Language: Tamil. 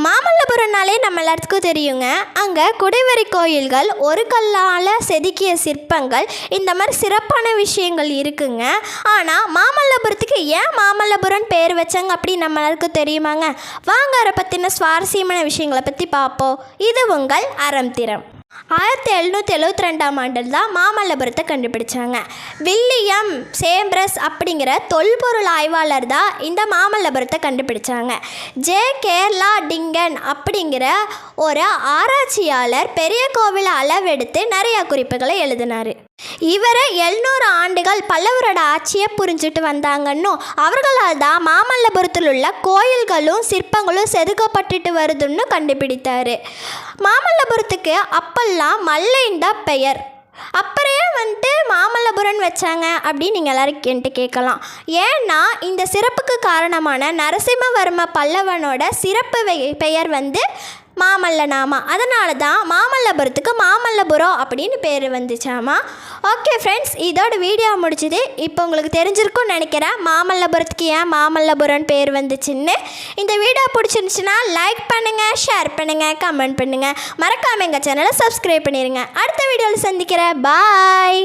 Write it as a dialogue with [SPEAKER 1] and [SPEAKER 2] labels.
[SPEAKER 1] மாமல்லபுரம்னாலே நம்ம எல்லாத்துக்கும் தெரியுங்க. அங்கே குடைவரை கோயில்கள், ஒரு கல்லால் செதுக்கிய சிற்பங்கள், இந்த மாதிரி சிறப்பான விஷயங்கள் இருக்குங்க. ஆனால் மாமல்லபுரத்துக்கு ஏன் மாமல்லபுரம் பேர் வச்சாங்க அப்படின்னு நம்ம எல்லாருக்கும் தெரியுமாங்க? வாங்க அதை பற்றின சுவாரஸ்யமான விஷயங்களை பற்றி பார்ப்போம். இது உங்கள் அறம் திறம். 1772ஆம் ஆண்டில் தான் மாமல்லபுரத்தை கண்டுபிடிச்சாங்க. வில்லியம் சேம்பர்ஸ் அப்படிங்கிற தொல்பொருள் ஆய்வாளர் தான் இந்த மாமல்லபுரத்தை கண்டுபிடிச்சாங்க. கேரளா டிங்கன் அப்படிங்கிற ஒரு ஆராய்ச்சியாளர் பெரிய கோவில் அளவெடுத்து நிறைய குறிப்புகளை எழுதினார். இவரை 700 ஆண்டுகள் பல்லவரோட ஆட்சியை புரிஞ்சுட்டு வந்தாங்கன்னு அவர்களால் தான் மாமல்லபுரத்தில் உள்ள கோயில்களும் சிற்பங்களும் செதுக்கப்பட்டுட்டு வருதுன்னு கண்டுபிடித்தார். மாமல்லபுரத்துக்கு அப்பெல்லாம் மல்லையின் தான் பெயர். அப்புறம் மாமல்லபுரம் வச்சாங்க அப்படின்னு நீங்கள் எல்லோரும் என்கிட்ட கேட்கலாம். ஏன்னா இந்த சிறப்புக்கு காரணமான நரசிம்மவர்ம பல்லவனோட சிறப்பு பெயர் மாமல்லநாமா. அதனால தான் மாமல்லபுரத்துக்கு மாமல்லபுரம் அப்படின்னு பேர் வந்துச்சாமா. ஓகே ஃப்ரெண்ட்ஸ், இதோட வீடியோ முடிச்சுது. இப்போ உங்களுக்கு தெரிஞ்சிருக்கும்னு நினைக்கிறேன் மாமல்லபுரத்துக்கு ஏன் மாமல்லபுரம் பேர் வந்துச்சுன்னு. இந்த வீடியோ பிடிச்சிருந்துச்சுன்னா லைக் பண்ணுங்கள், ஷேர் பண்ணுங்கள், கமெண்ட் பண்ணுங்கள். மறக்காமல் எங்கள் சேனலை சப்ஸ்கிரைப் பண்ணிடுங்க. அடுத்த வீடியோவில் சந்திக்கிறேன். பாய்.